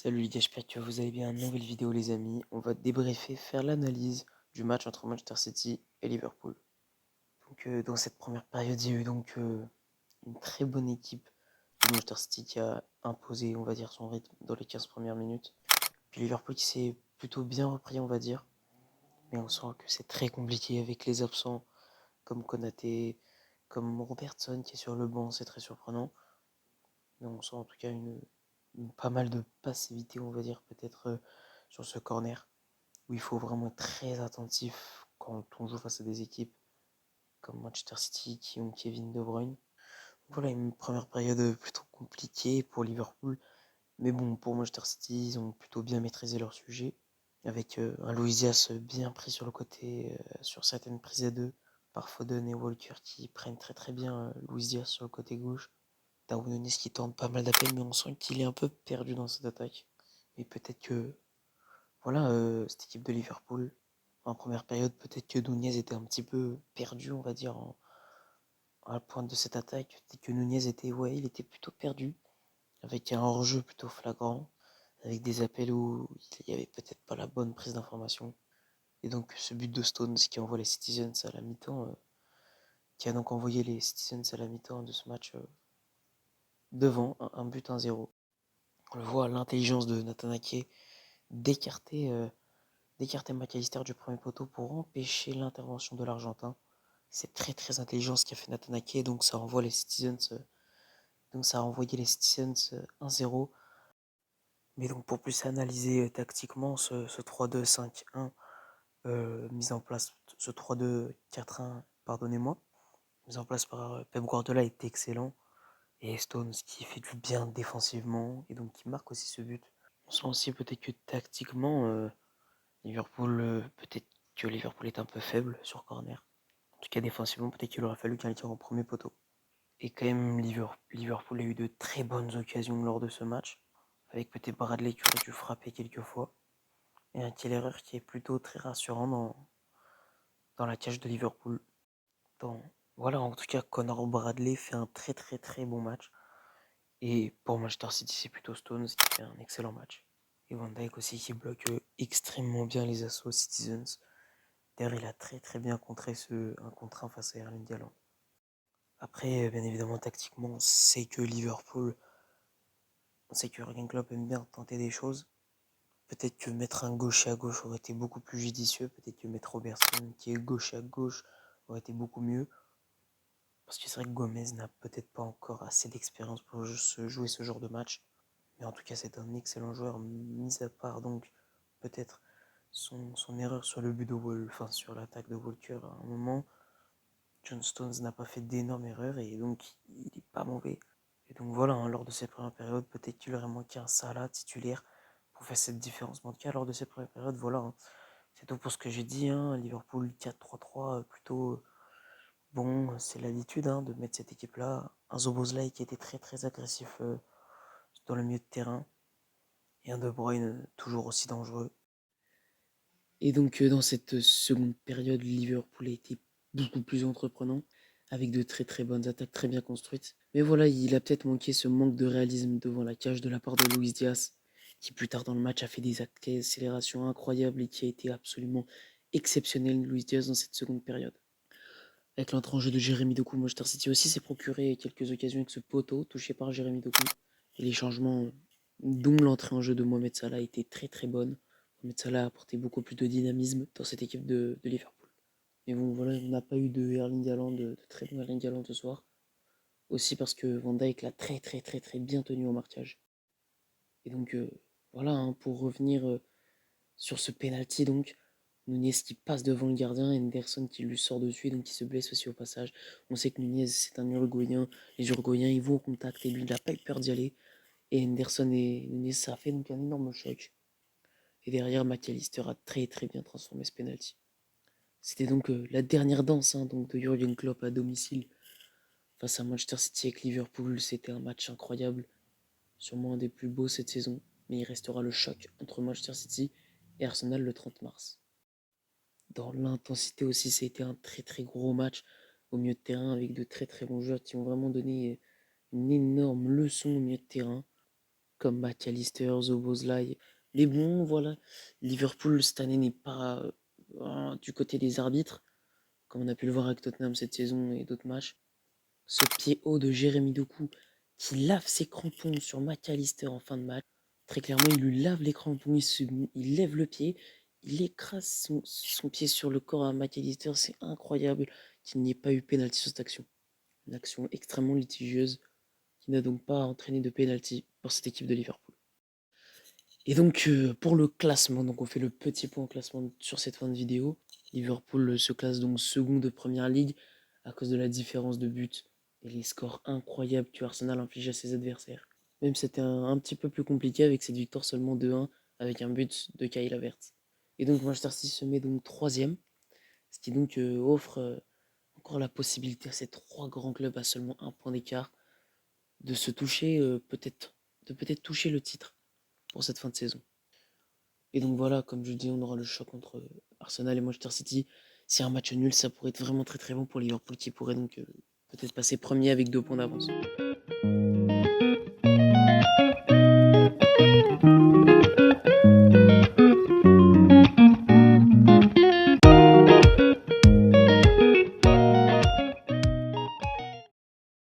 Salut les gars, j'espère que vous allez bien. Nouvelle vidéo les amis. On va débriefer, faire l'analyse du match entre Manchester City et Liverpool. Donc dans cette première période, il y a eu donc une très bonne équipe de Manchester City qui a imposé, on va dire, son rythme dans les 15 premières minutes. Puis Liverpool qui s'est plutôt bien repris, on va dire. Mais on sent que c'est très compliqué avec les absents comme Konaté, comme Robertson qui est sur le banc, c'est très surprenant. Mais on sent en tout cas pas mal de passivité, on va dire, peut-être sur ce corner, où il faut vraiment être très attentif quand on joue face à des équipes comme Manchester City qui ont Kevin De Bruyne. Voilà, une première période plutôt compliquée pour Liverpool, mais bon, pour Manchester City, ils ont plutôt bien maîtrisé leur sujet, avec un Luis Diaz bien pris sur le côté, sur certaines prises à deux, par Foden et Walker qui prennent très très bien Luis Diaz sur le côté gauche. Darwin Nunez qui tente pas mal d'appels, mais on sent qu'il est un peu perdu dans cette attaque. Et peut-être que, voilà, cette équipe de Liverpool, en première période, peut-être que Nunez était un petit peu perdu, on va dire, à la pointe de cette attaque. Peut-être que Nunez était, ouais, il était plutôt perdu, avec un hors-jeu plutôt flagrant, avec des appels où il y avait peut-être pas la bonne prise d'information. Et donc ce but de Stones qui envoie les Citizens à la mi-temps, qui a donc envoyé les Citizens à la mi-temps de ce match devant, un but 1-0. On le voit, l'intelligence de Nathan Ake d'écarter McAllister du premier poteau pour empêcher l'intervention de l'Argentin. C'est très très intelligent ce qu'a fait Nathan Ake, donc ça envoie les Citizens, donc ça a envoyé les Citizens 1-0. Mais donc pour plus analyser tactiquement ce 3-2-5-1 mis en place, ce 3-2-4-1, pardonnez-moi, mis en place par Pep Guardiola est excellent. Et Stones qui fait du bien défensivement et donc qui marque aussi ce but. On sent aussi peut-être que tactiquement, Liverpool, peut-être que Liverpool est un peu faible sur corner. En tout cas défensivement, peut-être qu'il aurait fallu qu'un tir en premier poteau. Et quand même, Liverpool a eu de très bonnes occasions lors de ce match, avec peut-être Bradley qui aurait dû frapper quelques fois, et un Kelleher qui est plutôt très rassurant dans la cage de Liverpool. Dans, voilà, en tout cas, Connor Bradley fait un très très très bon match. Et pour Manchester City, c'est plutôt Stones qui fait un excellent match. Et Van Dijk aussi qui bloque extrêmement bien les assauts Citizens. D'ailleurs, il a très très bien contré un contre 1 face à Erling Haaland. Après, bien évidemment, tactiquement, on sait que Jürgen Klopp aime bien tenter des choses. Peut-être que mettre un gaucher à gauche aurait été beaucoup plus judicieux. Peut-être que mettre Robertson qui est gauche à gauche aurait été beaucoup mieux. Parce que c'est vrai que Gomez n'a peut-être pas encore assez d'expérience pour jouer ce genre de match. Mais en tout cas, c'est un excellent joueur, mis à part donc peut-être son erreur sur le but de enfin sur l'attaque de Walker à un moment. John Stones n'a pas fait d'énormes erreurs et donc il n'est pas mauvais. Et donc voilà, hein, lors de cette première période, peut-être qu'il aurait manqué un Salah titulaire pour faire cette différence. Mais en tout cas, lors de cette première période, voilà, hein, c'est tout pour ce que j'ai dit. Hein, Liverpool 4-3-3, plutôt bon, c'est l'habitude hein, de mettre cette équipe-là. Un Szoboszlai qui était très très agressif dans le milieu de terrain. Et un De Bruyne toujours aussi dangereux. Et donc dans cette seconde période, Liverpool a été beaucoup plus entreprenant, avec de très très bonnes attaques très bien construites. Mais voilà, il a peut-être manqué ce manque de réalisme devant la cage de la part de Luis Diaz, qui plus tard dans le match a fait des accélérations incroyables et qui a été absolument exceptionnel, Luis Diaz, dans cette seconde période. Avec l'entrée en jeu de Jérémy Doku, Manchester City aussi s'est procuré quelques occasions avec ce poteau touché par Jérémy Doku. Et les changements, dont l'entrée en jeu de Mohamed Salah, a été très très bonne. Mohamed Salah a apporté beaucoup plus de dynamisme dans cette équipe de Liverpool. Mais bon, voilà, on n'a pas eu de Erling Haaland, de très bon Erling Haaland ce soir. Aussi parce que Van Dijk l'a très très très très bien tenu au marquage. Et donc, voilà, hein, pour revenir sur ce penalty, donc, Nunez qui passe devant le gardien, Henderson qui lui sort dessus et donc qui se blesse aussi au passage. On sait que Nunez c'est un Uruguayen, les Uruguayens ils vont au contact et lui il n'a pas eu peur d'y aller. Et Henderson et Nunez ça a fait donc un énorme choc. Et derrière McAllister a très très bien transformé ce penalty. C'était donc la dernière danse hein, donc de Jürgen Klopp à domicile face à Manchester City avec Liverpool. C'était un match incroyable, sûrement un des plus beaux cette saison. Mais il restera le choc entre Manchester City et Arsenal le 30 mars. Dans l'intensité aussi, ça a été un très très gros match au milieu de terrain avec de très très bons joueurs qui ont vraiment donné une énorme leçon au milieu de terrain. comme McAllister, Szoboszlai, les bons, voilà. Liverpool, cette année, n'est pas du côté des arbitres, comme on a pu le voir avec Tottenham cette saison et d'autres matchs. Ce pied haut de Jérémy Doku qui lave ses crampons sur McAllister en fin de match. Très clairement, il lui lave les crampons, il lève le pied, il écrase son pied sur le corps à McAllister. C'est incroyable qu'il n'y ait pas eu pénalty sur cette action. Une action extrêmement litigieuse qui n'a donc pas entraîné de pénalty pour cette équipe de Liverpool. Et donc pour le classement, donc on fait le petit point au classement sur cette fin de vidéo. Liverpool se classe donc second de Première Ligue à cause de la différence de buts et les scores incroyables que Arsenal inflige à ses adversaires. Même si c'était un petit peu plus compliqué avec cette victoire seulement 2-1 avec un but de Kyle Havertz. Et donc Manchester City se met donc troisième, ce qui donc offre encore la possibilité à ces trois grands clubs à seulement un point d'écart de se toucher peut-être toucher le titre pour cette fin de saison. Et donc voilà, comme je dis, on aura le choc entre Arsenal et Manchester City. Si un match nul, ça pourrait être vraiment très très bon pour Liverpool qui pourrait donc peut-être passer premier avec 2 points d'avance.